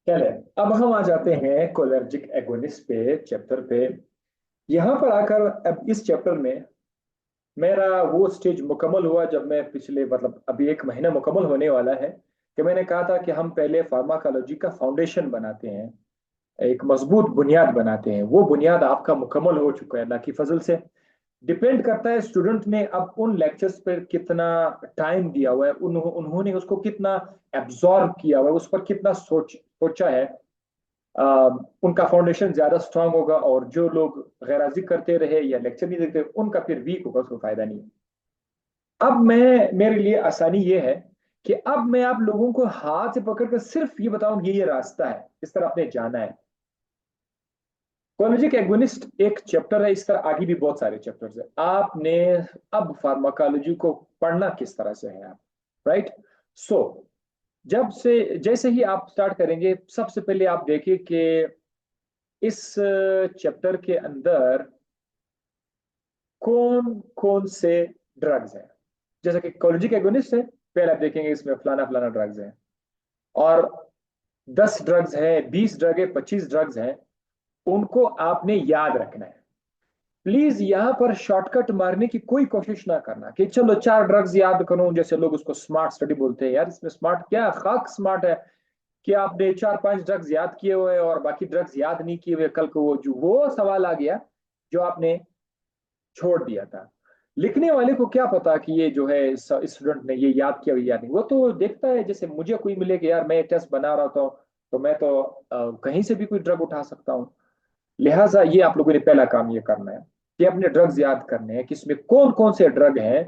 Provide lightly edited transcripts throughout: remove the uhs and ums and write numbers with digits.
चले, अब हम आ जाते हैं कोलर्जिक एगोनिस्ट पे, चैप्टर पे। यहाँ पर आकर अब इस चैप्टर में मेरा वो स्टेज मुकम्मल हुआ जब मैं पिछले मतलब अभी एक महीना मुकम्मल होने वाला है कि मैंने कहा था कि हम पहले फार्माकोलॉजी का फाउंडेशन बनाते हैं, एक मजबूत बुनियाद बनाते हैं। वो बुनियाद आपका मुकम्मल हो चुका है अल्लाह की फजल से। डिपेंड करता है स्टूडेंट ने अब उन लेक्चर्स पर कितना टाइम दिया हुआ है, उन्होंने उसको कितना एब्जॉर्ब किया हुआ है, उस पर कितना सोचा है। उनका फाउंडेशन ज्यादा स्ट्रांग होगा, और जो लोग गैराजी करते रहे या लेक्चर नहीं देते उनका फिर वीक होगा, उसको फायदा नहीं है। अब मैं मेरे लिए आसानी ये है कि अब मैं आप लोगों को हाथ से पकड़कर सिर्फ ये बताऊं ये रास्ता है, इस तरह आपने जाना है। कोलिजिक एगोनिस्ट एक चैप्टर है, इस तरह आगे भी बहुत सारे चैप्टर्स है। आपने अब फार्माकोलॉजी को पढ़ना किस तरह से है आप, राइट। सो जब से जैसे ही आप स्टार्ट करेंगे, सबसे पहले आप देखिए कि इस चैप्टर के अंदर कौन कौन से ड्रग्स हैं। जैसा कि कोलिजिक एगोनिस्ट है, पहले आप देखेंगे इसमें फलाना फलाना ड्रग्स हैं, और 10 ड्रग्स है, 20 ड्रग है, 25 ड्रग्स हैं। उनको आपने याद रखना है। प्लीज यहां पर शॉर्टकट मारने की कोई कोशिश ना करना कि चलो 4 ड्रग्स याद करूं, जैसे लोग उसको स्मार्ट स्टडी बोलते हैं। यार इसमें स्मार्ट क्या, खाक स्मार्ट है कि आपने 4-5 ड्रग्स याद किए हुए और बाकी ड्रग्स याद नहीं किए हुए। कल को वो सवाल आ गया जो आपने छोड़ दिया था। लिखने वाले को क्या पता कि ये जो है स्टूडेंट ने ये याद किया, याद नहीं। वो तो देखता है, जैसे मुझे कोई मिले कि यार मैं टेस्ट बना रहा था तो मैं तो कहीं से भी कोई ड्रग उठा सकता हूँ। लिहाजा ये आप लोगों ने पहला काम ये करना है कि अपने ड्रग्स याद करने हैं कि इसमें कौन कौन से ड्रग हैं,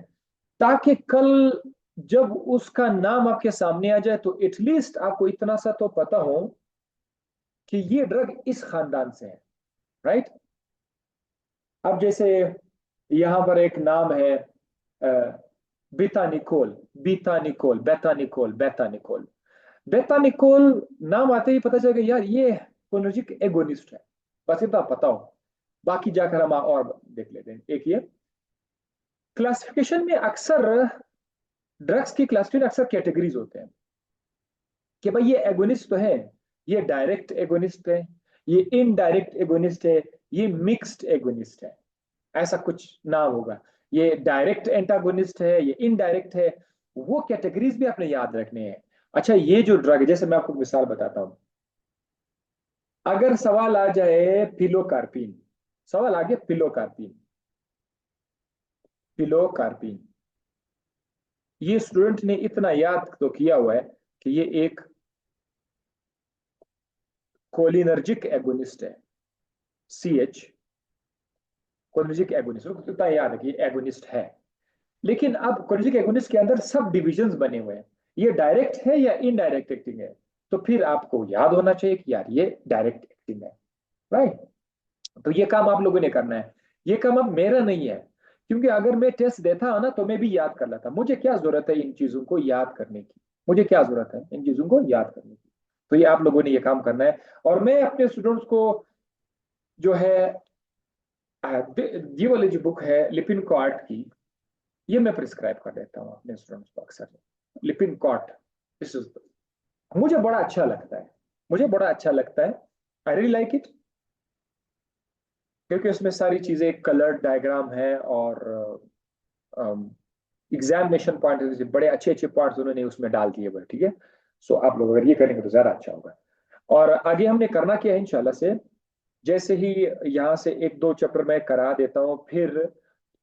ताकि कल जब उसका नाम आपके सामने आ जाए तो एटलीस्ट आपको इतना सा तो पता हो कि ये ड्रग इस खानदान से है, राइट। अब जैसे यहां पर एक नाम है बीटानिकोल, बीटानिकोल, बेटानिकोल, बेटानिकोल। बेटानिकोल नाम आते ही पता चलेगा यार ये कोलिनर्जिक एगोनिस्ट है, बस इतना पता हो। बाकी जाकर हम और देख लेते हैं। एक ये क्लासिफिकेशन में अक्सर ड्रग्स की क्लासिफिकेशन अक्सर कैटेगरीज होते हैं कि भाई ये एगोनिस्ट तो है, ये डायरेक्ट एगोनिस्ट है, ये इनडायरेक्ट एगोनिस्ट है, ये मिक्स्ड एगोनिस्ट है। ऐसा कुछ नाम होगा। ये डायरेक्ट एंटागोनिस्ट है, ये इनडायरेक्ट है। वो कैटेगरीज भी आपने याद रखने हैं। अच्छा, ये जो ड्रग है, जैसे मैं आपको मिसाल बताता हूं। अगर सवाल आ जाए पिलोकार्पिन, सवाल आ गया पिलोकार्पिन, पिलोकार्पिन, ये स्टूडेंट ने इतना याद तो किया हुआ है कि ये एक कोलिनर्जिक एगोनिस्ट है। CH कोलिनर्जिक एगोनिस्ट, इतना याद है कि एगोनिस्ट है। लेकिन अब कोलिनर्जिक एगोनिस्ट के अंदर सब डिविजन्स बने हुए हैं, ये डायरेक्ट है या इनडायरेक्ट एक्टिंग है। तो फिर आपको याद होना चाहिए कि यार ये डायरेक्ट एक्टिंग है, राइट। तो ये काम आप लोगों ने करना है। ये काम अब मेरा नहीं है, क्योंकि अगर मैं टेस्ट देता हूं ना तो मैं भी याद कर लेता। मुझे क्या जरूरत है इन चीजों को याद करने की, मुझे क्या जरूरत है इन चीजों को याद करने की। तो ये आप लोगों ने ये काम करना है। और मैं अपने स्टूडेंट्स को जो है ये वाली जो बुक है लिपिन कॉर्ट की, ये मैं प्रिस्क्राइब कर देता हूँ अपने स्टूडेंट्स को अक्सर। लिपिन कॉर्ट, दिस इज, मुझे बड़ा अच्छा लगता है, मुझे बड़ा अच्छा लगता है। आई रियली लाइक इट, क्योंकि उसमें सारी चीजें कलर्ड डायग्राम है, और एग्जामिनेशन पॉइंट बड़े अच्छे अच्छे पॉइंट्स उन्होंने उसमें डाल दिए हुए, ठीक है। सो आप लोग अगर ये करेंगे तो ज्यादा अच्छा होगा। और आगे हमने करना क्या है इंशाल्लाह से, जैसे ही यहाँ से एक दो चैप्टर मैं करा देता हूँ, फिर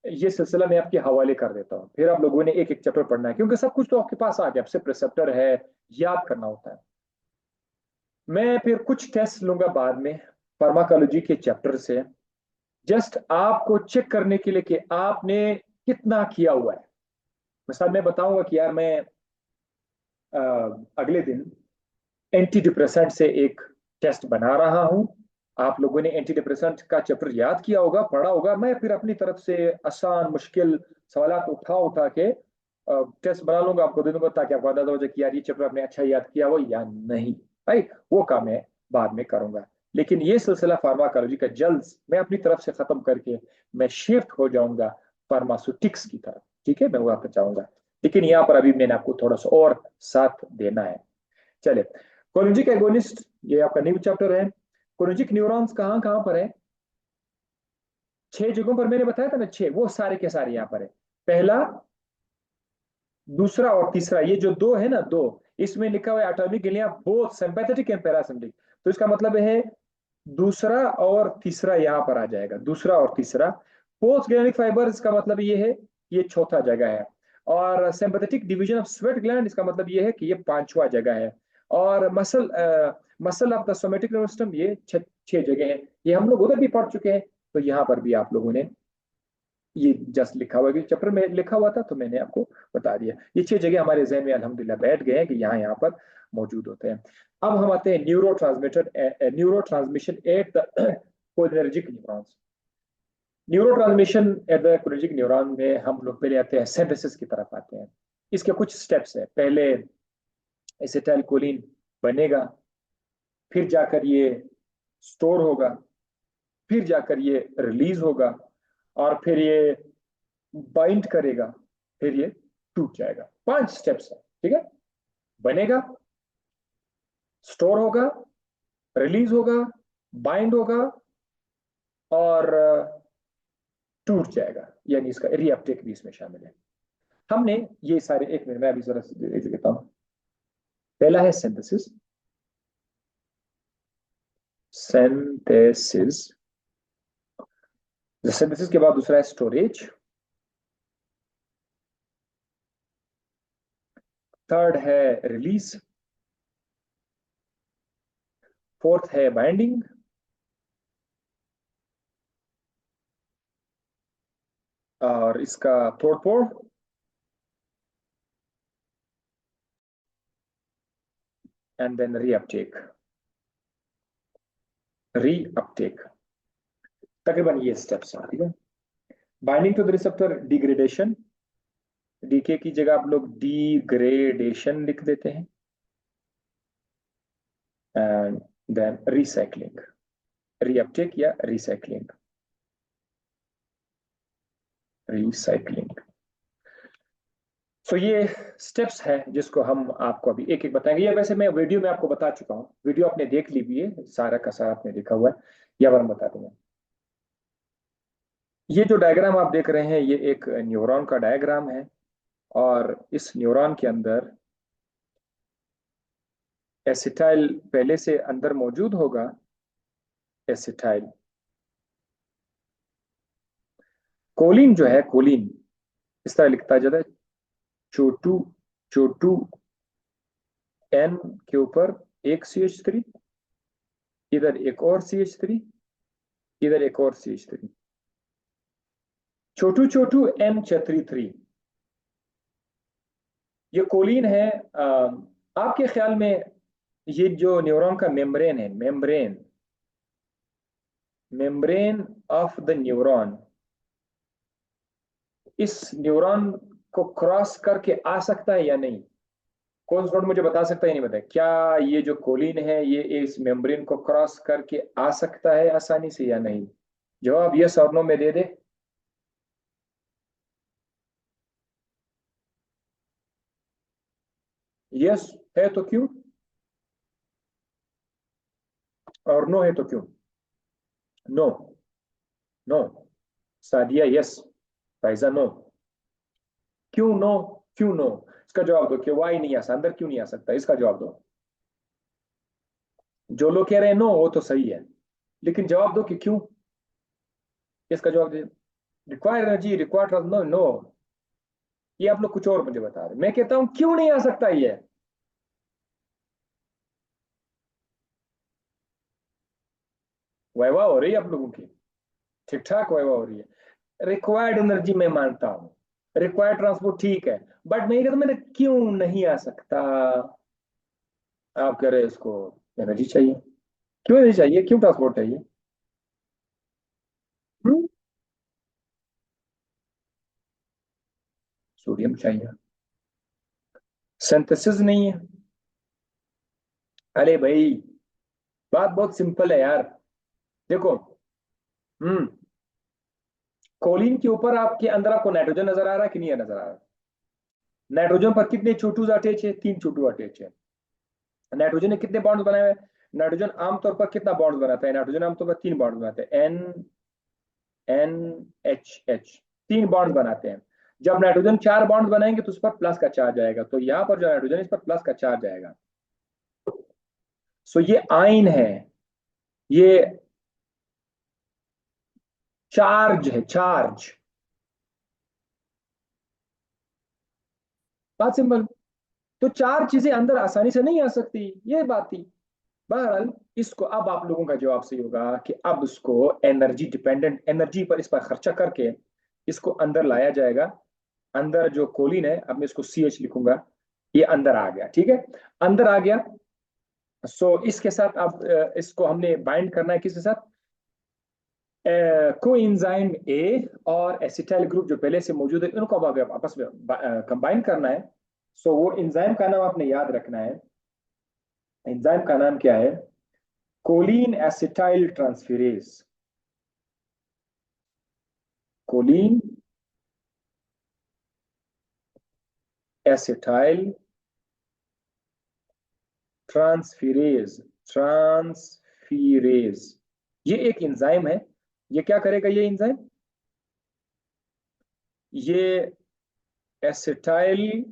ये सिलसिला मैं आपके हवाले कर देता हूँ। फिर आप लोगों ने एक एक चैप्टर पढ़ना है, क्योंकि सब कुछ तो आपके पास आ गया, आपसे प्रिसेप्टर है, याद करना होता है। मैं फिर कुछ टेस्ट लूंगा बाद में फार्माकोलॉजी के चैप्टर से, जस्ट आपको चेक करने के लिए कि आपने कितना किया हुआ है। मिसाल मैं बताऊंगा कि यार मैं अ, अगले दिन एंटी डिप्रेसेंट से एक टेस्ट बना रहा हूं। आप लोगों ने एंटी डिप्रेसेंट का चैप्टर याद किया होगा, पढ़ा होगा। मैं फिर अपनी तरफ से आसान मुश्किल सवाल उठा उठा के टेस्ट बना लूंगा, आपको दे दूंगा, ताकि आपको अंदाजा हो जाए कि यार ये चैप्टर आपने अच्छा याद किया हो या नहीं। भाई वो काम मैं बाद में करूंगा। लेकिन ये सिलसिला फार्माकोलॉजी का जल्द मैं अपनी तरफ से खत्म करके मैं शिफ्ट हो जाऊंगा फार्मास्यूटिक्स की तरफ, ठीक है। मैं वहां पर चाहूंगा, लेकिन यहाँ पर अभी मैंने आपको थोड़ा सा और साथ देना है। चले, कोलिनर्जिक एगोनिस्ट, ये आपका न्यू चैप्टर है। कोलिनर्जिक न्यूरॉन्स कहाँ कहाँ पर है? 6 जगहों पर मैंने बताया था ना, 6, वो सारे के सारे यहाँ पर है। पहला, दूसरा और तीसरा, ये जो दो है ना, दो, इसमें लिखा हुआ है autonomic ganglia both sympathetic and parasympathetic. तो इसका मतलब है दूसरा और तीसरा यहाँ पर आ जाएगा, दूसरा और तीसरा। पोस्ट ग्लैंडिक फाइबर्स का मतलब ये है, ये चौथा जगह है। और sympathetic division of sweat gland, इसका मतलब ये है कि ये पांचवा जगह है। और muscle of the somatic nervous system, ये 6 जगह है। ये हम लोग उधर भी पढ़ चुके हैं, तो यहाँ पर भी आप लोगों ने ये जस्ट लिखा हुआ, चैप्टर में लिखा हुआ था तो मैंने आपको बता दिया। ये 6 जगह हमारे जहन में अल्हम्दुलिल्लाह बैठ गए हैं कि यहाँ पर मौजूद होते हैं। अब हम आते हैं neuro transmission at the cholinergic neurons. Neuro transmission at the cholinergic neuron में हम लोग पहले आते हैं सिंथेसिस की तरफ आते हैं। इसके कुछ स्टेप्स है। पहले एसिटाइल कोलिन बनेगा, फिर जाकर ये स्टोर होगा, फिर जाकर ये रिलीज होगा, और फिर ये बाइंड करेगा, फिर ये टूट जाएगा। 5 स्टेप्स है, ठीक है। बनेगा, स्टोर होगा, रिलीज होगा, बाइंड होगा, और टूट जाएगा, यानी इसका रीअपटेक भी इसमें शामिल है। हमने ये सारे, एक मिनट मैं अभी जरा देता हूं। पहला है सिंथेसिस, सिंथेसिस। सिंथेसिस के बाद दूसरा है स्टोरेज, थर्ड है रिलीज, फोर्थ है बाइंडिंग, और इसका तोड़फोड़, एंड देन रीअपटेक। रीअपटेक, तकरीबन ये स्टेप्स हैं, ठीक है। Binding to the receptor, degradation, डीके की जगह आप लोग डिग्रेडेशन लिख देते हैं। एंड देन रिसाइकलिंग, रीअपटेक या रिसाइकलिंग, रिसाइकलिंग। सो ये स्टेप्स है जिसको हम आपको अभी एक एक बताएंगे। ये वैसे मैं वीडियो में आपको बता चुका हूँ, वीडियो आपने देख ली भी है, सारा का सारा आपने देखा हुआ है, या बार हम बता देंगे। ये जो डायग्राम आप देख रहे हैं, ये एक न्यूरॉन का डायग्राम है, और इस न्यूरॉन के अंदर एसिटाइल पहले से अंदर मौजूद होगा। एसिटाइल कोलिन जो है, कोलिन इस तरह लिखता जाता है, छोटू छोटू एन के ऊपर एक CH3, इधर एक और CH3, इधर एक और CH3, छोटू छोटू एन छत्री 3। ये कोलिन है। आपके ख्याल में ये जो न्यूरॉन का मेम्ब्रेन है, membrane membrane of the neuron, इस न्यूरॉन को क्रॉस करके आ सकता है या नहीं? कौन स्टूडेंट मुझे बता सकता है, नहीं बताया, क्या ये जो कोलिन है ये इस मेम्ब्रेन को क्रॉस करके आ सकता है आसानी से या नहीं? जवाब यस और नो में दे दे। यस है तो क्यों, और नो है तो क्यों? No, no. Sadia yes, Faiza no. क्यों नो? क्यों नो? इसका जवाब दो, क्यों वाई नहीं आ सकता, अंदर क्यों नहीं आ सकता, इसका जवाब दो। जो लोग कह रहे हैं नो वो तो सही है, लेकिन जवाब दो कि क्यों। इसका जवाब दे। Require energy, require no, no. ये आप लोग कुछ और मुझे बता रहे, मैं कहता हूं क्यों नहीं आ सकता ये। वाइवा हो रही है आप लोगों की, ठीक ठाक वाइवा हो रही है। रिक्वायर्ड एनर्जी मैं मानता हूं, रिक्वायर्ड ट्रांसपोर्ट ठीक है, बट मैं ये कहता, मैंने क्यों नहीं आ सकता। आप कह रहे हैं इसको एनर्जी चाहिए। क्यों एनर्जी चाहिए, क्यों ट्रांसपोर्ट चाहिए? हम्म? सोडियम चाहिए, सिंथेसिस नहीं है। अरे भाई, बात बहुत सिंपल है यार। देखो, हम्म कोलिन के ऊपर आपके अंदर आपको नाइट्रोजन नजर आ रहा है कि नहीं नजर आ रहा? नाइट्रोजन पर कितने चोटूज अटैच है? 3 चोटू अटैच है। नाइट्रोजन ने कितने बॉन्ड्स बनाए हुए हैं? नाइट्रोजन आमतौर पर कितना बॉन्ड्स बनाता है? नाइट्रोजन आमतौर पर 3 बॉन्ड्स बनाते हैं, NH, 3 बॉन्ड्स बनाते हैं। जब नाइट्रोजन 4 बॉन्ड्स बनाएंगे तो उस पर प्लस का चार्ज आएगा, तो यहां पर जो नाइट्रोजन इस पर प्लस का चार्ज आएगा। सो ये आयन है, ये चार्ज है, चार्ज। बात सिंपल। तो 4 चीजें अंदर आसानी से नहीं आ सकती, ये बात थी। बहरहाल, इसको अब आप लोगों का जवाब सही होगा कि अब उसको एनर्जी डिपेंडेंट, एनर्जी पर इस पर खर्चा करके इसको अंदर लाया जाएगा। अंदर जो कोलिन है, अब मैं इसको CH लिखूंगा, ये अंदर आ गया, ठीक है, अंदर आ गया। सो इसके साथ अब इसको हमने बाइंड करना है, किसके साथ? कोएंजाइम ए और एसिटाइल ग्रुप जो पहले से मौजूद है, इनको अब आपस में कंबाइन करना है। सो वो एंजाइम का नाम आपने याद रखना है। एंजाइम का नाम क्या है? Choline acetyl transferase. Choline acetyl transferase, transferase, ये एक एंजाइम है। ये क्या करेगा ये एंजाइम? ये एसिटाइल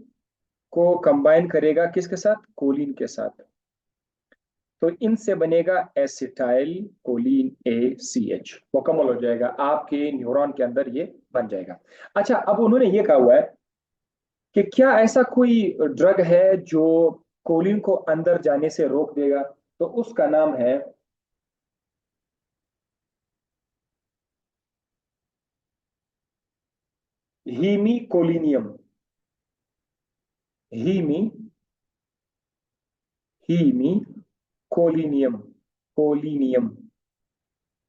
को कंबाइन करेगा किसके साथ? कोलिन के साथ। तो इनसे बनेगा एसिटाइल कोलिन ACH, मुकम्मल हो जाएगा, आपके न्यूरॉन के अंदर ये बन जाएगा। अच्छा, अब उन्होंने ये कहा हुआ है कि क्या ऐसा कोई ड्रग है जो कोलिन को अंदर जाने से रोक देगा? तो उसका नाम है हीमीकोलिनियम। हीमी हीमीकोलिनियम, कोलिनियम,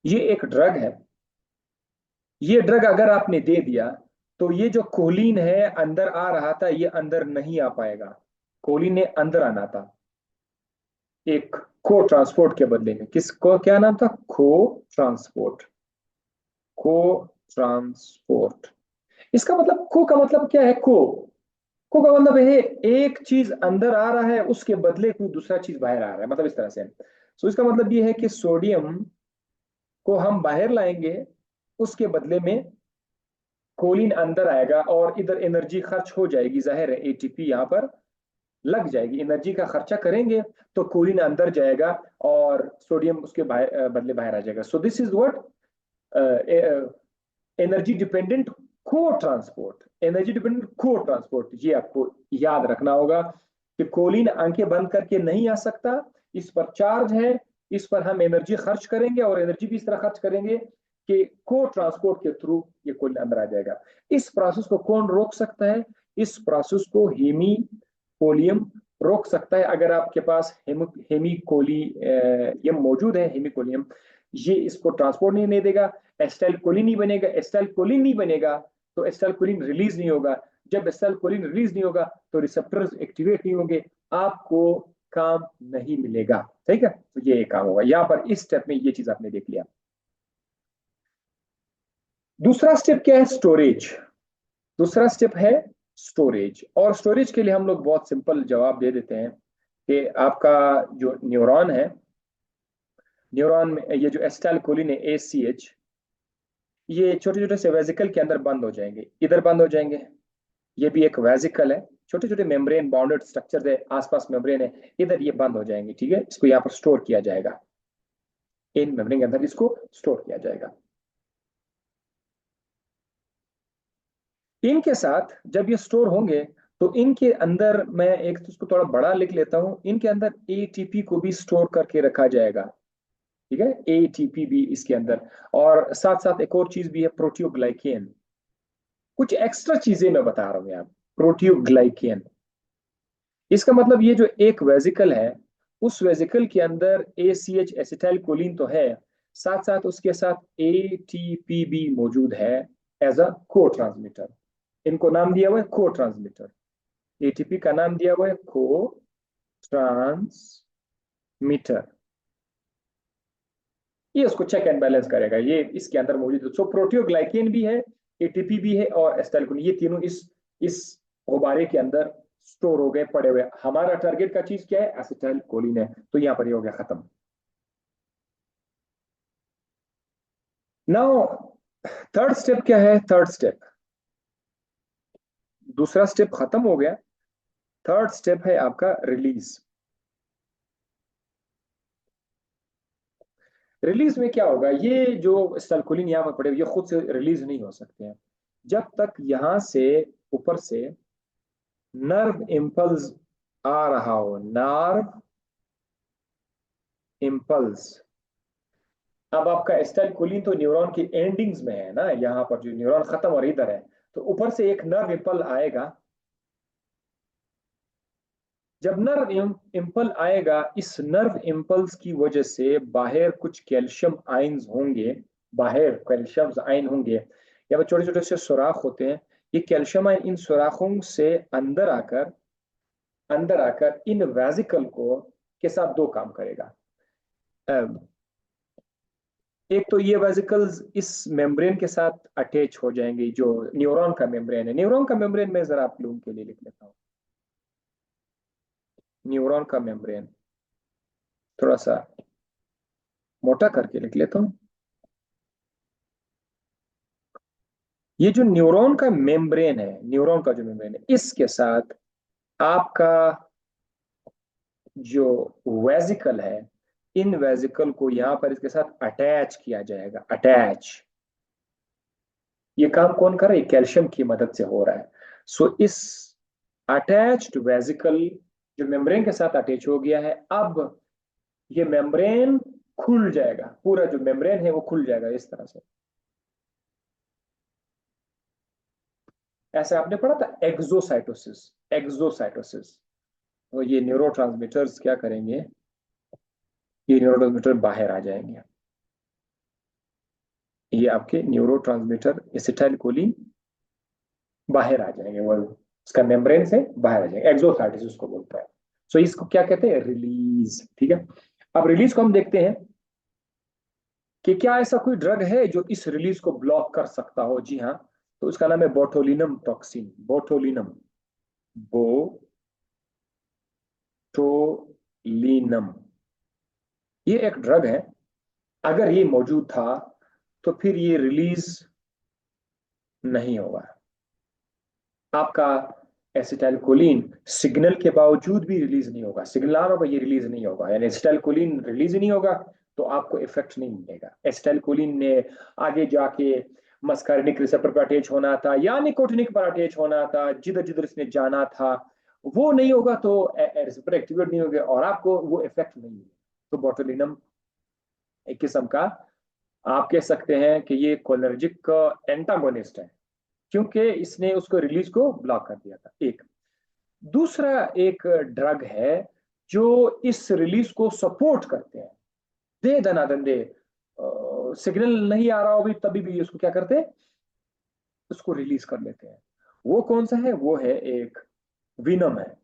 ये एक ड्रग है। ये ड्रग अगर आपने दे दिया तो ये जो कोलिन है अंदर आ रहा था, ये अंदर नहीं आ पाएगा। कोलिन ने अंदर आना था एक को ट्रांसपोर्ट के बदले में। किसको, क्या नाम था? को ट्रांसपोर्ट, को ट्रांसपोर्ट। इसका मतलब, को का मतलब क्या है? को का मतलब है एक चीज अंदर आ रहा है, उसके बदले कोई दूसरा चीज बाहर आ रहा है, मतलब इस तरह से। सो इसका मतलब ये है कि सोडियम को हम बाहर लाएंगे, उसके बदले में कोलिन अंदर आएगा और इधर एनर्जी खर्च हो जाएगी, जाहिर है ATP यहाँ पर लग जाएगी, एनर्जी का खर्चा करेंगे तो कोलिन अंदर जाएगा और सोडियम उसके बदले बाहर आ जाएगा। So this is what energy dependent को ट्रांसपोर्ट। एनर्जी डिपेंडेंट को ट्रांसपोर्ट, ये आपको याद रखना होगा कि कोलिन आंखें बंद करके नहीं आ सकता, इस पर चार्ज है, इस पर हम एनर्जी खर्च करेंगे और एनर्जी भी इस तरह खर्च करेंगे कि को ट्रांसपोर्ट के थ्रू ये कोलिन अंदर आ जाएगा। इस प्रोसेस को कौन रोक सकता है? इस प्रोसेस को हेमीकोलियम रोक सकता है। अगर आपके पास हेमीकोलियम मौजूद है, हेमीकोलियम, ये इसको ट्रांसपोर्ट नहीं देगा, एस्टाइल कोलिन नहीं बनेगा। एस्टाइल कोलिन नहीं बनेगा तो एस्टाइल कोलिन रिलीज नहीं होगा। जब एस्टाइल कोलिन रिलीज नहीं होगा तो रिसेप्टर्स एक्टिवेट नहीं होंगे, आपको काम नहीं मिलेगा। ठीक है, तो ये एक काम होगा यहाँ पर, इस स्टेप में ये चीज आपने देख लिया। दूसरा स्टेप क्या है? स्टोरेज। दूसरा स्टेप है स्टोरेज। और स्टोरेज के लिए हम लोग बहुत सिंपल जवाब दे देते हैं कि आपका जो न्यूरॉन है, न्यूरॉन में ये जो एस्टाइल कोलिन है ACH, ये छोटे छोटे से वेजिकल के अंदर बंद हो जाएंगे, इधर बंद हो जाएंगे। ये भी एक वेजिकल है, छोटे छोटे मेम्ब्रेन बाउंडेड स्ट्रक्चर है, आसपास मेम्ब्रेन है, इधर ये बंद हो जाएंगे। ठीक है, इसको यहाँ पर स्टोर किया जाएगा, इन मेम्ब्रेन के अंदर इसको स्टोर किया जाएगा। इनके साथ जब ये स्टोर होंगे तो इनके अंदर, मैं एक तो इसको थोड़ा बड़ा लिख लेता हूं, इनके अंदर ATP को भी स्टोर करके रखा जाएगा। ठीक है, ATP भी इसके अंदर, और साथ साथ एक और चीज भी है, प्रोटियोग्लाइकेन। कुछ एक्स्ट्रा चीजें मैं बता रहा हूं यहाँ, प्रोटियोग्लाइकेन। इसका मतलब ये जो एक वेजिकल है, उस वेजिकल के अंदर ACH एसिटाइल कोलिन तो है, साथ साथ उसके साथ ATP भी मौजूद है एज अ को ट्रांसमीटर। इनको नाम दिया हुआ है को ट्रांसमीटर। ATP का नाम दिया हुआ है को ट्रांसमीटर। ये उसको चेक एंड बैलेंस करेगा, ये इसके अंदर मौजूद है। सो प्रोटियोग्लाइकेन भी है, ATP भी है और एसिटाइल कोलिन, ये तीनों इस गुब्बारे के अंदर स्टोर हो गए, पड़े हुए। हमारा टारगेट का चीज क्या है? एसिटाइल कोलिन है। तो यहां पर ये हो गया खत्म। नाउ थर्ड स्टेप क्या है? थर्ड स्टेप, दूसरा स्टेप खत्म हो गया। थर्ड स्टेप है आपका रिलीज। रिलीज में क्या होगा? ये जो एसिटाइलकोलिन यहाँ पर पड़े हुए, ये खुद से रिलीज नहीं हो सकते हैं जब तक यहां से ऊपर से नर्व इम्पल्स आ रहा हो। Nerve impulse. अब आपका एसिटाइलकोलिन तो न्यूरॉन की एंडिंग्स में है ना, यहाँ पर जो न्यूरॉन खत्म और इधर है, तो ऊपर से एक नर्व इम्पल आएगा। जब नर्व इम्पल आएगा, इस नर्व इम्पल्स की वजह से बाहर कुछ कैल्शियम आयंस होंगे, बाहर कैल्शियम आयन होंगे, या छोटे छोटे से सुराख होते हैं। ये कैल्शियम आयन इन सुराखों से अंदर आकर इन वेजिकल को के साथ दो काम करेगा। एक तो ये वेजिकल्स इस मेम्ब्रेन के साथ अटैच हो जाएंगे, जो न्यूरॉन का मेम्ब्रेन है। न्यूरॉन का मेम्ब्रेन मैं जरा आप लोगों के लिए लिख लेता हूँ। न्यूरॉन का मेम्ब्रेन थोड़ा सा मोटा करके लिख लेता हूँ। ये जो न्यूरॉन का मेम्ब्रेन है, न्यूरॉन का जो मेम्ब्रेन है, इसके साथ आपका जो वेजिकल है, इन वेजिकल को यहां पर इसके साथ अटैच किया जाएगा। अटैच, ये काम कौन कर रहा है? कैल्शियम की मदद से हो रहा है। सो इस अटैच्ड वेजिकल जो मेम्ब्रेन के साथ अटैच हो गया है, अब ये मेम्ब्रेन खुल जाएगा। पूरा जो मेम्ब्रेन है वो खुल जाएगा इस तरह से। ऐसा आपने पढ़ा था, एक्सोसाइटोसिस। एक्सोसाइटोसिस। तो ये न्यूरोट्रांसमीटर्स क्या करेंगे? ये न्यूरोट्रांसमीटर बाहर आ जाएंगे। ये आपके न्यूरोट्रांसमीटर एसिटाइलकोलिन बाहर आ जाएंगे, वो उसका मेम्ब्रेन से बाहर आ जाएंगे। एक्सोसाइटोसिस उसको बोलता है। सो इसको क्या कहते हैं? रिलीज। ठीक है। अब रिलीज को हम देखते हैं कि क्या ऐसा कोई ड्रग है जो इस रिलीज को ब्लॉक कर सकता हो। जी हाँ। तो उसका नाम है बोटोलिनम टॉक्सिन। बोटोलिनम, बोटोलिनम, ये एक ड्रग है। अगर ये मौजूद था तो फिर ये रिलीज नहीं होगा। आपका एसिटाइलकोलिन सिग्नल के बावजूद भी रिलीज नहीं होगा। सिग्नल आ रहा होगा, ये रिलीज नहीं होगा, यानी एसिटाइलकोलिन रिलीज नहीं होगा, तो आपको इफेक्ट नहीं मिलेगा। एसिटाइलकोलिन ने आगे जाके मस्कार्निक रिसेप्टर पर अटैच होना था या निकोटिनिक पर अटैच होना था, जिधर जिधर इसने जाना था वो नहीं होगा, तो रिसेप्टर एक्टिवेट नहीं होगा और आपको वो इफेक्ट नहीं मिलेगा। तो बोटुलिनम एक किस्म का आप कह सकते हैं कि ये कोलिनर्जिक एंटागोनिस्ट है, क्योंकि इसने उसको रिलीज को ब्लॉक कर दिया था। एक दूसरा एक ड्रग है जो इस रिलीज को सपोर्ट करते हैं। दे दनादन दे, सिग्नल नहीं आ रहा हो भी तभी भी उसको क्या करते हैं? उसको रिलीज कर लेते हैं। वो कौन सा है? वो है एक विनम है।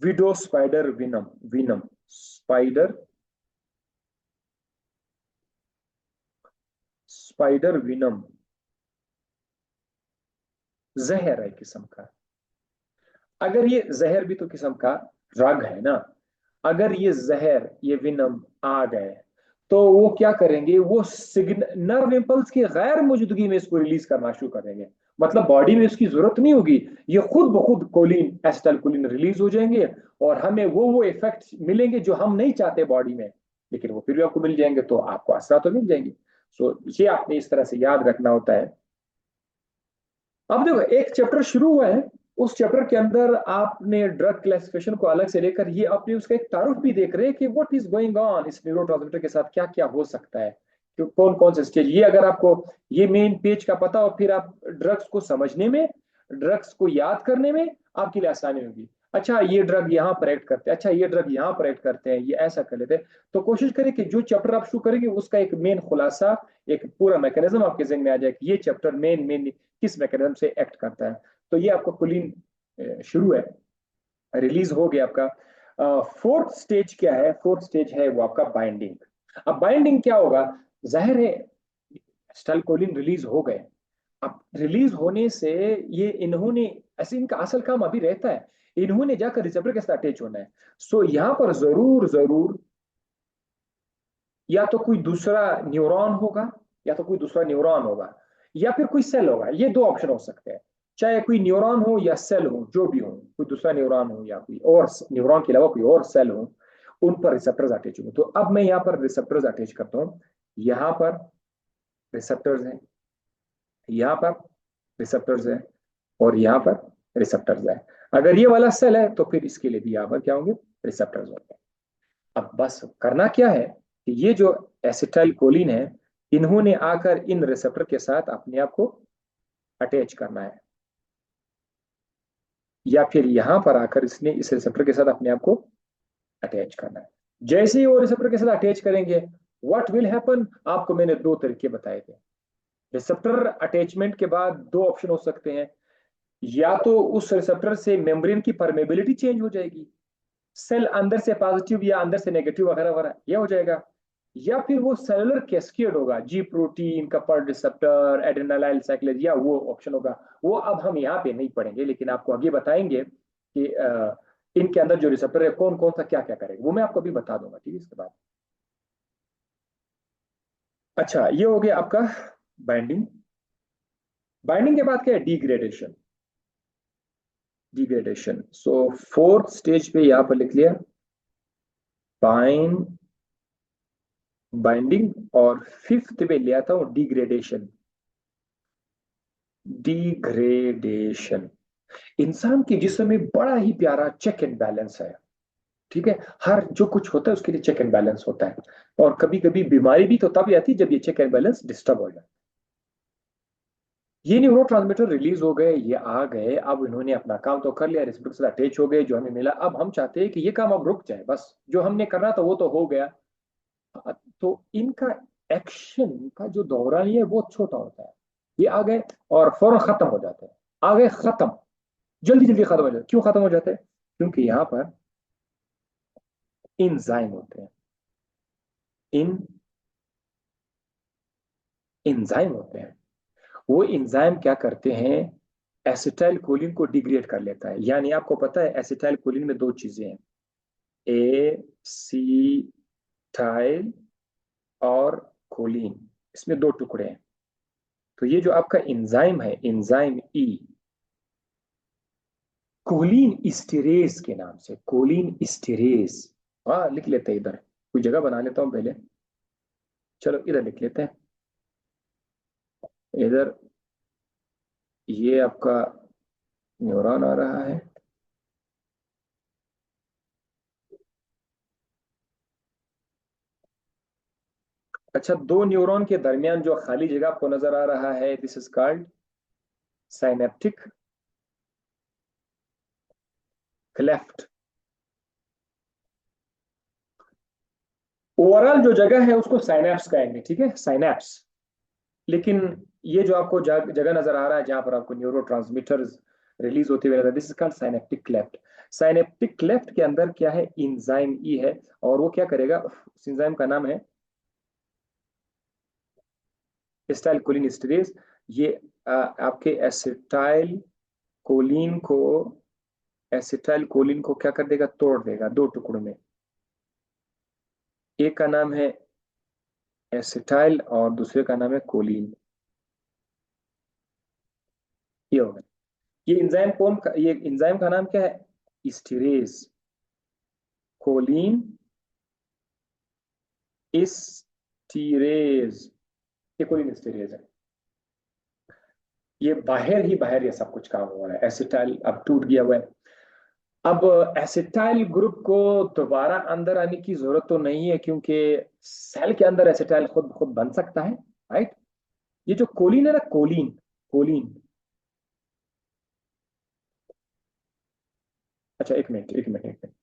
Widow spider venom. Venom spider, spider venom जहर है किस्म का। अगर ये जहर भी तो किस्म का ड्रग है ना, अगर ये जहर, ये विनम आ गए तो वो क्या करेंगे? वो सिग्नल नर्व इम्पल्स की गैर मौजूदगी में इसको रिलीज करना शुरू कर देंगे। मतलब बॉडी में इसकी जरूरत नहीं होगी, ये खुद ब खुद कोलिन, एसिटाइलकोलिन रिलीज हो जाएंगे और हमें वो इफेक्ट मिलेंगे जो हम नहीं चाहते बॉडी में, लेकिन वो फिर भी आपको मिल जाएंगे, तो आपको असरा तो मिल जाएंगे। सो ये आपने इस तरह से याद रखना होता है। अब देखो, एक चैप्टर शुरू हुआ है, उस चैप्टर के अंदर आपने ड्रग क्लासिफिकेशन को अलग से लेकर ये आपने उसका एक तारुफ भी देख रहे हैं कि व्हाट इज गोइंग ऑन इस न्यूरोट्रांसमीटर के साथ, क्या क्या हो सकता है, तो कौन कौन से स्टेज। ये अगर आपको ये मेन पेज का पता हो, फिर आप ड्रग्स को समझने में, ड्रग्स को याद करने में आपके लिए आसानी होगी। अच्छा ये ड्रग यहाँ पर एक्ट करते हैं, अच्छा ये ड्रग यहाँ पर एक्ट करते हैं, ये ऐसा कर लेते हैं। तो कोशिश करें कि जो चैप्टर आप शुरू करेंगे उसका एक मेन खुलासा, एक पूरा मैकेनिज्म आपके जहन में आ जाए कि ये चैप्टर मेन किस मैकेनिज्म से एक्ट करता है। तो ये आपका कुलीन शुरू है, रिलीज हो गया आपका। फोर्थ स्टेज क्या है? फोर्थ स्टेज है वो आपका बाइंडिंग। अब बाइंडिंग क्या होगा? जाहिर है स्टाइलकोलिन रिलीज हो गए। अब रिलीज होने से ये इन्होंने ऐसे इनका असल काम अभी रहता है, इन्होंने जाकर रिसेप्टर के साथ अटैच होना है। सो यहां पर जरूर जरूर या तो कोई दूसरा न्यूरॉन होगा, या तो कोई दूसरा न्यूरॉन होगा, या फिर कोई सेल होगा। ये दो ऑप्शन हो सकते हैं, चाहे कोई न्यूरॉन हो या सेल हो, जो भी हो, कोई दूसरा न्यूरॉन हो या कोई और न्यूरॉन के अलावा कोई और सेल हो, उन पर रिसेप्टर्स अटैच होंगे। तो अब मैं यहाँ पर रिसेप्टर्स अटैच करता हूँ। यहाँ पर रिसेप्टर्स हैं, यहाँ पर रिसेप्टर्स हैं, और यहाँ पर रिसेप्टर्स हैं। अगर ये वाला सेल है तो फिर इसके लिए भी यहाँ पर क्या होंगे, रिसेप्टर्स होंगे। अब बस करना क्या है कि ये जो एसिटाइल कोलिन है, इन्होंने आकर इन रिसेप्टर के साथ अपने आप को अटैच करना है, या फिर यहां पर आकर इसने इस रिसेप्टर के साथ अपने आप को अटैच करना है। जैसे ही वो रिसेप्टर के साथ अटैच करेंगे, व्हाट विल हैपन, आपको मैंने दो तरीके बताए थे। रिसेप्टर अटैचमेंट के बाद दो ऑप्शन हो सकते हैं, या तो उस रिसेप्टर से मेम्ब्रेन की परमेबिलिटी चेंज हो जाएगी, सेल अंदर से पॉजिटिव या अंदर से नेगेटिव वगैरह वगैरह ये हो जाएगा, या फिर वो सेलुलर कैस्केड होगा, G protein, coupled receptor, adenylyl cyclase, या वो ऑप्शन होगा। वो अब हम यहाँ पे नहीं पढ़ेंगे, लेकिन आपको आगे बताएंगे कि इनके अंदर जो रिसेप्टर है कौन कौन सा क्या क्या करेगा, वो मैं आपको अभी बता दूंगा, ठीक है, इसके बाद। अच्छा, ये हो गया आपका बाइंडिंग। बाइंडिंग के बाद क्या है, डिग्रेडेशन। डिग्रेडेशन, सो फोर्थ स्टेज पे यहां पर लिख लिया बाइंड, बाइंडिंग, और फिफ्थ पे ले आता हूं डिग्रेडेशन। डिग्रेडेशन इंसान के जिस्म में बड़ा ही प्यारा चेक एंड बैलेंस है, ठीक है। हर जो कुछ होता है उसके लिए चेक एंड बैलेंस होता है, और कभी कभी बीमारी भी तो तब आती है जब ये चेक एंड बैलेंस डिस्टर्ब हो जाए। ये न्यूरो रिलीज हो गए, ये आ गए, अब इन्होंने अपना काम तो कर लिया, रिसेप्टर से अटैच हो गए, जो हमें मिला। अब हम चाहते हैं कि ये काम अब रुक जाए, बस जो हमने करना था वो तो हो गया। तो इनका एक्शन का जो दौरान है वो छोटा होता है। ये आ गए और फौरन खत्म हो जाते हैं, आ गए खत्म, जल्दी जल्दी खत्म हो जाते हैं। क्यों खत्म हो जाते हैं, क्योंकि यहाँ पर इंजाइम होते हैं, इन इंजाइम होते हैं। वो इंजाइम क्या करते हैं, एसिटाइल कोलिन को डिग्रेड कर लेता है। यानी आपको पता है एसिटाइल कोलिन में दो चीजें हैं, एसिटाइल और कोलिन, इसमें दो टुकड़े हैं। तो ये जो आपका इंजाइम है, इंजाइम ई, कोलिन स्टेरेज के नाम से, कोलिन स्टेरेज, हाँ लिख लेते हैं इधर, कोई जगह बना लेता हूं पहले, चलो इधर लिख लेते हैं। इधर ये आपका न्यूरॉन आ रहा है, अच्छा, दो न्यूरॉन के दरमियान जो खाली जगह आपको नजर आ रहा है, this is called synaptic cleft. Overall जो जगह है उसको साइनेप्स कहेंगे, ठीक है, साइनेप्स। लेकिन ये जो आपको जगह नजर आ रहा है जहां पर आपको न्यूरो रिलीज होते हुए, this is called synaptic cleft. Synaptic cleft के अंदर क्या है, इंजाइम ई है, और वो क्या करेगा, उस इंजाइम का नाम है एसिटाइल कोलिन एस्टरेज। ये आपके एसिटाइल कोलिन को क्या कर देगा, तोड़ देगा दो टुकड़ों में। एक का नाम है एसिटाइल और दूसरे का नाम है कोलिन। ये होगा, ये एंजाइम का नाम क्या है, स्टीरेज कोलिन स्टीरेज, ये कोलिन स्टीरेज है। ये बाहर ही बाहर ये सब कुछ काम हो रहा है, एसिटाइल अब टूट गया हुआ है। अब एसिटाइल ग्रुप को दोबारा अंदर आने की जरूरत तो नहीं है, क्योंकि सेल के अंदर एसिटाइल खुद खुद बन सकता है, राइट। ये जो कोलिन है ना, कोलिन, कोलिन, अच्छा एक मिनट एक मिनट एक मिनट,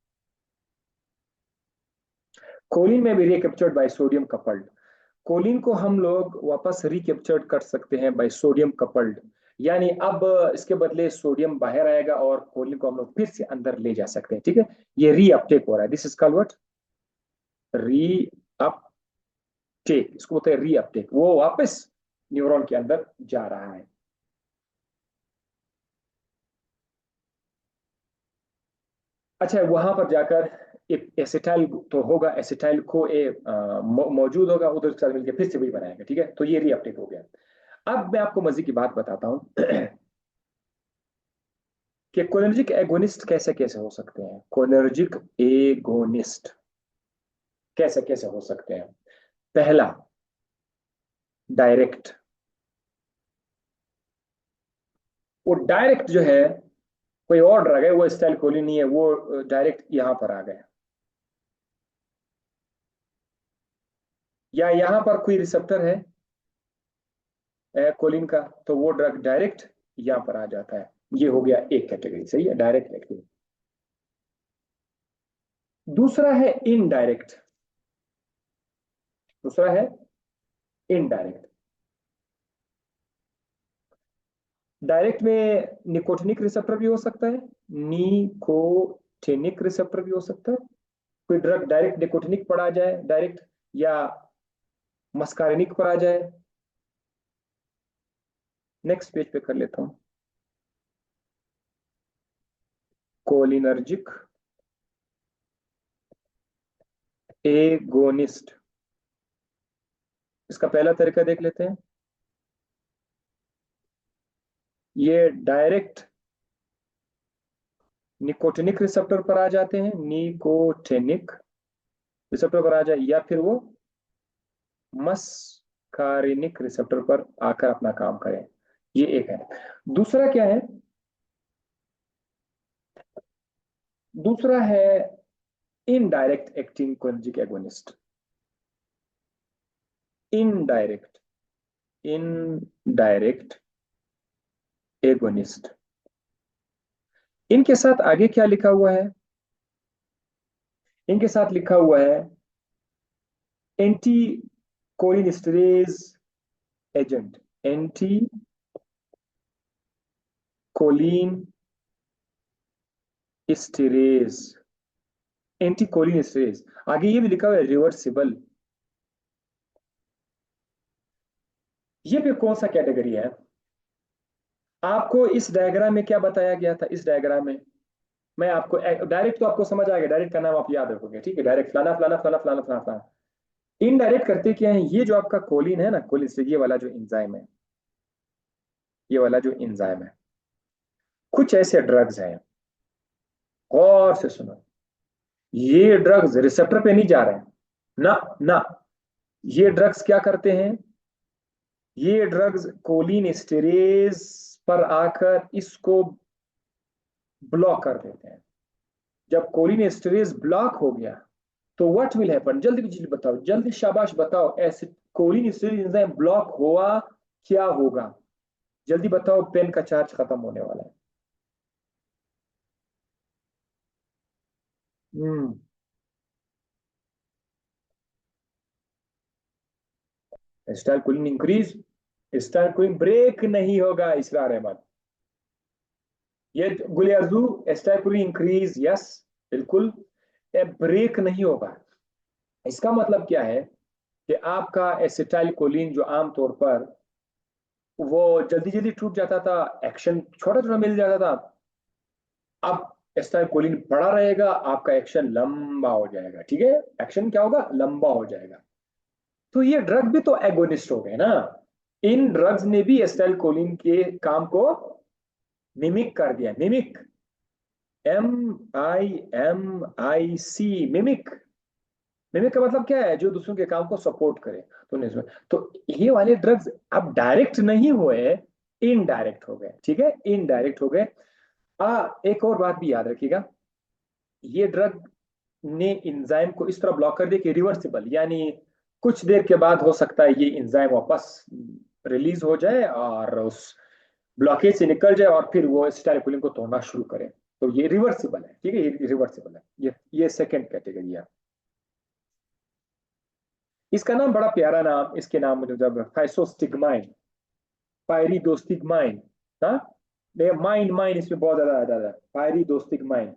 कोलिन में भी recaptured by sodium coupled. Choline को हम लोग वापस रिकैप्चर्ड कर सकते हैं बाय सोडियम कपल्ड। यानी अब इसके बदले सोडियम बाहर आएगा और कोलिन को हम लोग फिर से अंदर ले जा सकते हैं, ठीक है। ये रीअपटेक हो रहा है, this is called what, reuptake. इसको बोलते हैं रीअपटेक, वो वापस न्यूरॉन के अंदर जा रहा है। अच्छा, वहां पर जाकर एसिटाइल तो होगा, एसिटाइल को मौजूद होगा, उधर के साथ मिलकर फिर से वही बनाएगा। ठीक है, तो ये रीअपटेक हो गया। अब मैं आपको मजे की बात बताता हूँ कि कोलिनर्जिक एगोनिस्ट कैसे कैसे हो सकते हैं। कोलिनर्जिक एगोनिस्ट कैसे कैसे हो सकते हैं? पहला, डायरेक्ट। वो डायरेक्ट जो है, कोई और ड्रग है, वो स्टाइल कोलिन नहीं है, वो डायरेक्ट यहां पर आ गया, या यहां पर कोई रिसेप्टर है कोलिन का, तो वो ड्रग डायरेक्ट यहां पर आ जाता है। ये हो गया एक कैटेगरी, सही है, डायरेक्ट एक्टिव। दूसरा है इनडायरेक्ट। दूसरा है इनडायरेक्ट। डायरेक्ट में निकोटिनिक रिसेप्टर भी हो सकता है, निकोटिनिक रिसेप्टर भी हो सकता है। कोई ड्रग डायरेक्ट निकोटिनिक पर आ जाए डायरेक्ट, या मस्कारिनिक पर आ जाए। नेक्स्ट पेज पे कर लेता हूं। कोलिनर्जिक एगोनिस्ट, इसका पहला तरीका देख लेते हैं। ये डायरेक्ट निकोटिनिक रिसेप्टर पर आ जाते हैं, निकोटिनिक रिसेप्टर पर आ जाए, या फिर वो मस्कारिनिक रिसेप्टर पर आकर अपना काम करें। ये एक है। दूसरा क्या है? दूसरा है indirect acting cholinergic agonist. Indirect, indirect agonist. इनके साथ आगे क्या लिखा हुआ है? इनके साथ लिखा हुआ है anti cholinesterase agent, anti cholinesterase, anti cholinesterase. आगे ये भी लिखा हुआ है रिवर्सिबल। ये भी कौन सा कैटेगरी है? आपको इस डायग्राम में क्या बताया गया था? इस डायग्राम में मैं आपको डायरेक्ट तो आपको समझ आ गया, डायरेक्ट का नाम आप याद रखोगे, ठीक है, डायरेक्ट फलाना फलाना फलाना फलाना फलाना फलाना। इनडायरेक्ट करते क्या है? ये जो आपका कोलिन है ना, कोलिन से ये वाला जो इंजाइम है, ये वाला जो इंजाइम है, कुछ ऐसे ड्रग्स हैं, गौर से सुनो, ये ड्रग्स रिसेप्टर पे नहीं जा रहे हैं ना, ना। ये ड्रग्स क्या करते हैं? ये ड्रग्स कोलिन स्टेरेज पर आकर इसको ब्लॉक कर देते हैं। जब कोलिन स्टेरेज ब्लॉक हो गया तो व्हाट विल हैपन? जल्दी जल्दी बताओ, जल्दी शाबाश बताओ, ऐसे कोलिन स्टेरेज एंजाइम ब्लॉक हुआ, क्या होगा? जल्दी बताओ, पेन का चार्ज खत्म होने वाला है। Hmm style cooling increase, style cooling break नहीं होगा इसरार अहमद। ये गुलियाजू, स्टाइल कूलिंग इंक्रीज, यस, बिल्कुल, ये ब्रेक नहीं होगा। इसका मतलब क्या है कि आपका एसिटाइल कोलिन जो आमतौर पर वो जल्दी जल्दी टूट जाता था, एक्शन छोटा छोटा मिल जाता था, अब एसिटाइल कोलिन बड़ा रहेगा, आपका एक्शन लंबा हो जाएगा। ठीक है, एक्शन क्या होगा? लंबा हो जाएगा। तो ये ड्रग भी तो एगोनिस्ट हो गए ना। इन ड्रग्स ने भी एसिटाइल कोलिन के काम को मिमिक कर दिया। Mimic, MIMIC, mimic. मिमिक का मतलब क्या है? जो दूसरों के काम को सपोर्ट करे। तो ये वाले ड्रग्स अब डायरेक्ट नहीं हुए, इनडायरेक्ट हो गए। ठीक है, इनडायरेक्ट हो गए। एक और बात भी याद रखिएगा, ये ड्रग ने इंजाइम को इस तरह ब्लॉक कर दिया कि रिवर्सिबल, यानी कुछ देर के बाद हो सकता है ये इंजाइम वापस रिलीज हो जाए और उस ब्लॉकेज से निकल जाए और फिर वो स्टाइल को तोड़ना शुरू करे। तो ये रिवर्सिबल है। ठीक है, ये रिवर्सिबल है। ये सेकेंड कैटेगरी है। इसका नाम बड़ा प्यारा नाम, इसके नाम में जब फाइसोस्टिग्माइन, पायरिडोस्टिग्माइन, हाँ, माइन माइन इसमें बहुत ज्यादा ज्यादा, पायरिडोस्टिग्माइन,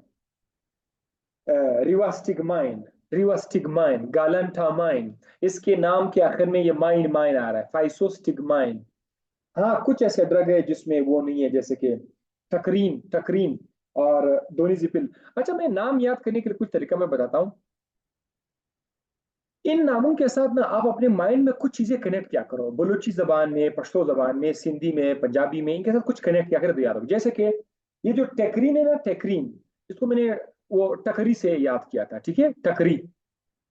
रिवास्टिग्माइन, रिवास्टिग्माइन, गालंटामाइन, इसके नाम के आखिर में ये माइन माइन आ रहा है, फाइसोस्टिग्माइन। हाँ, कुछ ऐसे ड्रग है जिसमें वो नहीं है, जैसे कि टकरीन, टकरीन, और डोनिजिपिल। अच्छा, मैं नाम याद करने के लिए कुछ तरीका मैं बताता हूँ। इन नामों के साथ ना आप अपने माइंड में कुछ चीजें कनेक्ट किया करो, बलूची जबान में, पश्तो जबान में, सिंधी में, पंजाबी में, इनके साथ कुछ कनेक्ट किया करो तो याद हो। जैसे कि ये जो टेकरीन है ना, टेकरीन, इसको मैंने वो टकरी से याद किया था, ठीक है, टकरी,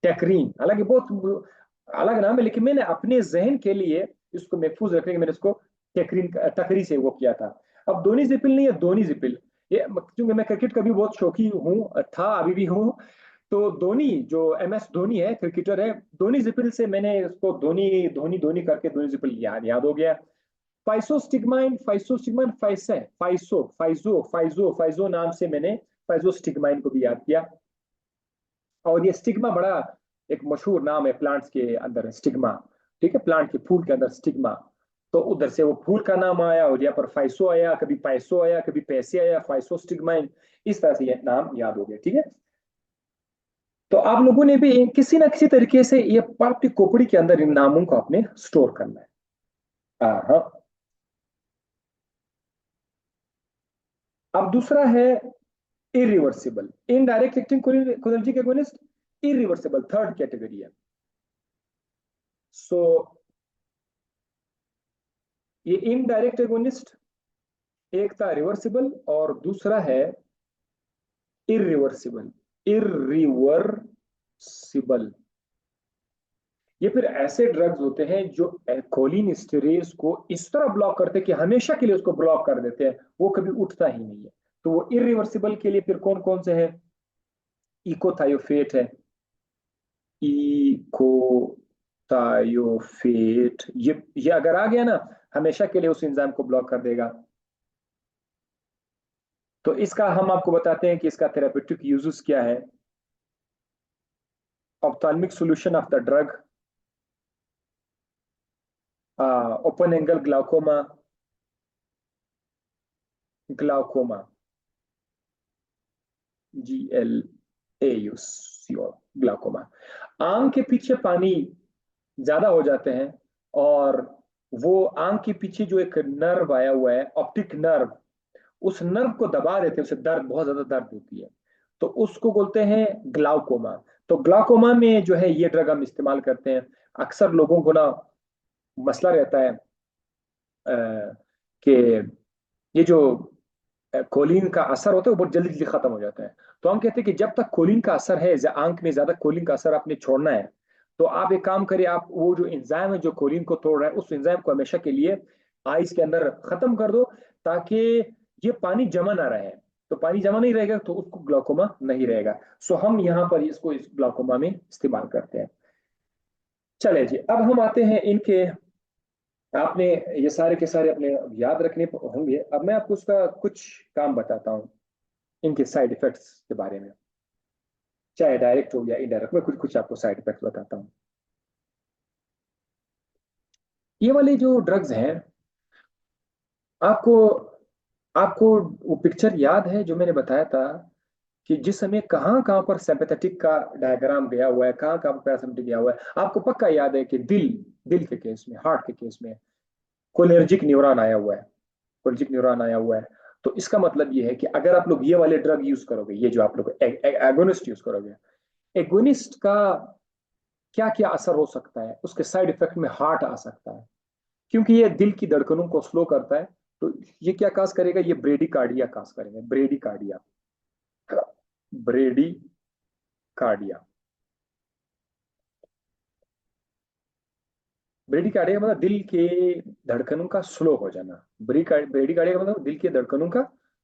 टेकरीन, हालांकि बहुत अलग नाम है, लेकिन मैंने अपने जहन के लिए इसको महफूज रखने के लिए मैंने इसको टेकरीन, टकरी से वो किया था। अब दोनी जिपिल नहीं है, दोनी जिपिल। ये क्योंकि मैं क्रिकेट का भी बहुत शौकी हूँ, था, अभी भी हूँ। तो धोनी, जो MS धोनी है, क्रिकेटर है, धोनी जिपिल से मैंने इसको धोनी धोनी धोनी करके धोनी जिपिल याद याद हो गया। फाइसोस्टिग्माइन, फाइसोस्टिग्माइन, फाइसे, फाइसो, फाइजो, फाइजो, फाइजो नाम से मैंने फाइजोस्टिग्माइन को भी याद किया। और ये स्टिग्मा बड़ा एक मशहूर नाम है प्लांट्स के अंदर, स्टिग्मा, ठीक है, प्लांट के फूल के अंदर स्टिग्मा। तो उधर से वो फूल का नाम आया, और यहाँ पर फाइसो आया, कभी पैसो आया, कभी पैसे आया, फाइसो स्टिग्माइन, इस तरह से ये नाम याद हो गया, ठीक है। तो आप लोगों ने भी किसी ना किसी तरीके से ये आपकी खोपड़ी के अंदर इन नामों को आपने स्टोर करना है। हाँ। अब दूसरा है irreversible, indirect acting cholinergic agonist, irreversible third category है। सो ये इनडायरेक्ट एगोनिस्ट, एक था रिवर्सिबल और दूसरा है इरिवर्सिबल, इरिवर्सिबल। ये फिर ऐसे ड्रग्स होते हैं जो कोलिन स्टेरेज को इस तरह ब्लॉक करते हैं कि हमेशा के लिए उसको ब्लॉक कर देते हैं, वो कभी उठता ही नहीं है। तो वो इरिवर्सिबल के लिए फिर कौन कौन से है? इकोथायोफेट है, इकोथायोफेट, ये अगर आ गया ना, हमेशा के लिए उस एंजाइम को ब्लॉक कर देगा। तो इसका हम आपको बताते हैं कि इसका थेरापेटिक यूजेस क्या है। Ophthalmic solution of the drug, open angle glaucoma, glaucoma, GLAUCO, glaucoma. आंख के पीछे पानी ज्यादा हो जाते हैं, और वो आंख के पीछे जो एक नर्व आया हुआ है, ऑप्टिक नर्व, उस नर्व को दबा देते हैं, उसे दर्द, बहुत ज्यादा दर्द होती है, तो उसको बोलते हैं ग्लाउकोमा। तो ग्लाउकोमा में जो है ये ड्रग हम इस्तेमाल करते हैं। अक्सर लोगों को ना मसला रहता है कि ये जो कोलिन का असर होता है वो बहुत जल्दी जल्दी खत्म हो जाता है। तो हम कहते हैं कि जब तक कोलिन का असर है, आंख में ज्यादा कोलिन का असर आपने छोड़ना है, तो आप एक काम करिए, आप वो जो एंजाइम है जो कोलिन को तोड़ रहा है, उस एंजाइम को हमेशा के लिए आइस के अंदर खत्म कर दो, ताकि ये पानी जमा ना रहे। तो पानी जमा नहीं रहेगा तो उसको ग्लाउकोमा नहीं रहेगा। सो हम यहाँ पर इसको इस ग्लाउकोमा में इस्तेमाल करते हैं। चले जी, अब हम आते हैं इनके, आपने ये सारे के सारे अपने याद रखने होंगे। अब मैं आपको उसका कुछ काम बताता हूँ, इनके साइड इफेक्ट्स के बारे में, चाहे डायरेक्ट हो या इनडायरेक्ट। मैं कुछ कुछ आपको साइड इफेक्ट्स बताता हूँ। ये वाले जो ड्रग्स हैं, आपको आपको वो पिक्चर याद है जो मैंने बताया था कि जिस समय कहाँ कहाँ पर सिंपैथेटिक का डायग्राम गया हुआ है, कहाँ कहाँ पर पैरासिम्पैथेटिक गया हुआ है। आपको पक्का याद है कि दिल दिल के केस में, हार्ट के केस में कोलिनर्जिक न्यूरॉन आया हुआ है, कोलिनर्जिक न्यूरॉन आया हुआ है। तो इसका मतलब ये है कि अगर आप लोग ये वाले ड्रग यूज करोगे, ये जो आप लोग एगोनिस्ट यूज करोगे, एगोनिस्ट का क्या क्या असर हो सकता है, उसके साइड इफेक्ट में हार्ट आ सकता है, क्योंकि ये दिल की धड़कनों को स्लो करता है। तो ये क्या काज करेगा? ये ब्रेडी कार्डिया काज करेंगे, bradycardia, bradycardia. Bradycardia का मतलब दिल के धड़कनों का स्लो हो जाना, ब्रेडी कार्डिया का मतलब दिल के धड़कनों का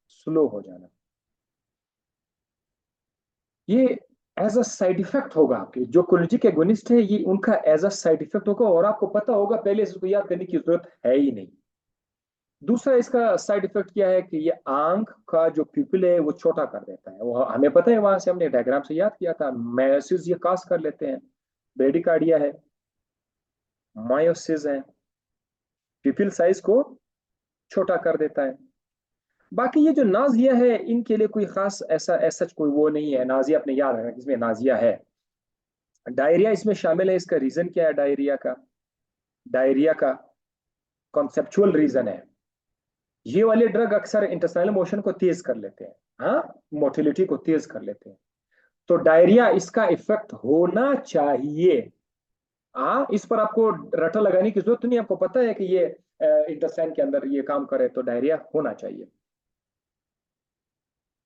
स्लो हो जाना। ये एज अ साइड इफेक्ट होगा आपके जो कोलिनर्जिक एगोनिस्ट है, ये उनका एज अ साइड इफेक्ट होगा, और आपको पता होगा पहले से, इसको याद करने की जरूरत है ही नहीं। दूसरा इसका साइड इफेक्ट क्या है कि ये आंख का जो प्यूपिल है वो छोटा कर देता है। वो हमें पता है, वहां से हमने डायग्राम से याद किया था, मायोसिस ये काज कर लेते हैं, ब्रेडिकार्डिया है, मायोसिस है, प्यूपिल साइज को छोटा कर देता है। बाकी ये जो नाजिया है, इनके लिए कोई खास ऐसा ऐसा कोई वो नहीं है। नाजिया अपने याद रखना, इसमें नाजिया है। डायरिया इसमें शामिल है। इसका रीजन क्या है डायरिया का? डायरिया का कॉन्सेप्चुअल रीजन है, ये वाले ड्रग अक्सर इंटेस्टाइनल मोशन को तेज कर लेते हैं, हाँ, मोटिलिटी को तेज कर लेते हैं। तो डायरिया इसका इफेक्ट होना चाहिए। हाँ, इस पर आपको रटा लगाने की जरूरत नहीं, आपको पता है कि ये इंटेस्टाइन के अंदर ये काम करे तो डायरिया होना चाहिए।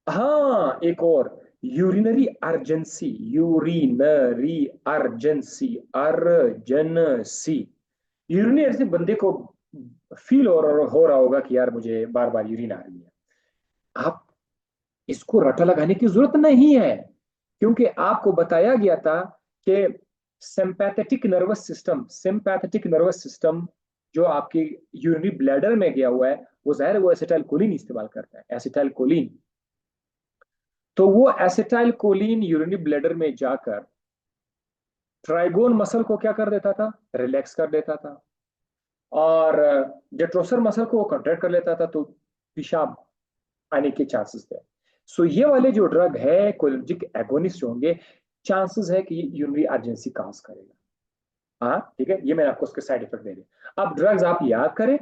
हाँ, एक और, urinary urgency, urinary urgency, urgency, urinary urgency बंदे को फील हो रहा होगा कि यार मुझे बार बार यूरिन आ रही है। आप इसको रटा लगाने की जरूरत नहीं है, क्योंकि आपको बताया गया था कि सिंपैथेटिक नर्वस सिस्टम जो आपकी यूरिनरी ब्लैडर में गया हुआ है, वो जाहिर है वो एसिटाइल कोलिन इस्तेमाल करता है, एसिटाइल कोलिन। तो वो एसिटाइल कोलिन यूरिनरी ब्लैडर में जाकर ट्राइगोन मसल को क्या कर देता था, रिलैक्स कर देता था, और डेट्रोसर मसल को वो कंट्रैक्ट कर लेता था, तो पेशाब आने के चांसेस थे। सो ये वाले जो ड्रग है कोलिनर्जिक एगोनिस्ट होंगे, चांसेस है कि यूरिनरी अर्जेंसी काज करेगा। हाँ ठीक है, ये मैंने आपको उसके साइड इफेक्ट दे दिए। अब ड्रग्स आप याद करें,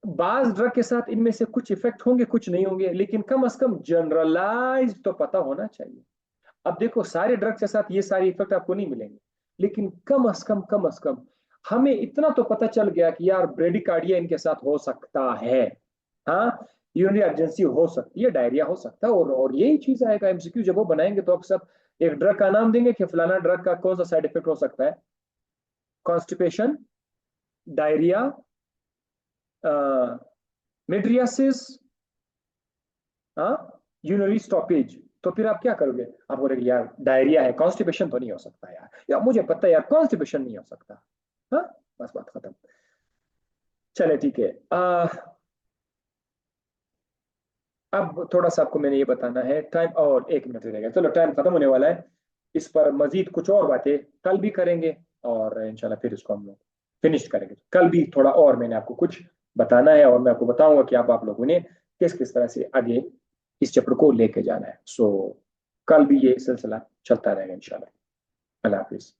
बाज ड्रग के साथ इनमें से कुछ इफेक्ट होंगे कुछ नहीं होंगे, लेकिन कम से कम जनरलाइज तो पता होना चाहिए। अब देखो, सारे ड्रग के साथ ये सारे इफेक्ट आपको नहीं मिलेंगे, लेकिन कम से कम हमें इतना तो पता चल गया कि यार ब्रेडिकार्डिया इनके साथ हो सकता है, हाँ, यूरिनरी अर्जेंसी हो सकती है, डायरिया हो सकता है, और यही चीज आएगा एमसीक्यू जब वो बनाएंगे तो आप सब एक ड्रग का नाम देंगे कि फलाना ड्रग का कौन सा साइड इफेक्ट हो सकता है, कॉन्स्टिपेशन, डायरिया, मिड्रियासिस, हाँ, यूरिनरी स्टॉपेज। तो फिर आप क्या करोगे, आप बोलोगे यार डायरिया है, कॉन्स्टिपेशन तो नहीं हो सकता यार, या मुझे पता है यार कॉन्स्टिपेशन नहीं हो सकता। हाँ, बस बात खत्म। चले ठीक है, अब थोड़ा सा आपको मैंने ये बताना है, टाइम और 1 मिनट रहेगा, चलो टाइम खत्म होने वाला है। इस पर मजीद कुछ और बातें कल भी करेंगे, और इंशाल्लाह फिर इसको हम लोग फिनिश करेंगे। कल भी थोड़ा और मैंने आपको कुछ बताना है, और मैं आपको बताऊंगा कि आप लोगों ने किस किस तरह से आगे इस चैप्टर को लेके जाना है। सो कल भी ये सिलसिला चलता रहेगा इंशाल्लाह। अल्लाह हाफिज।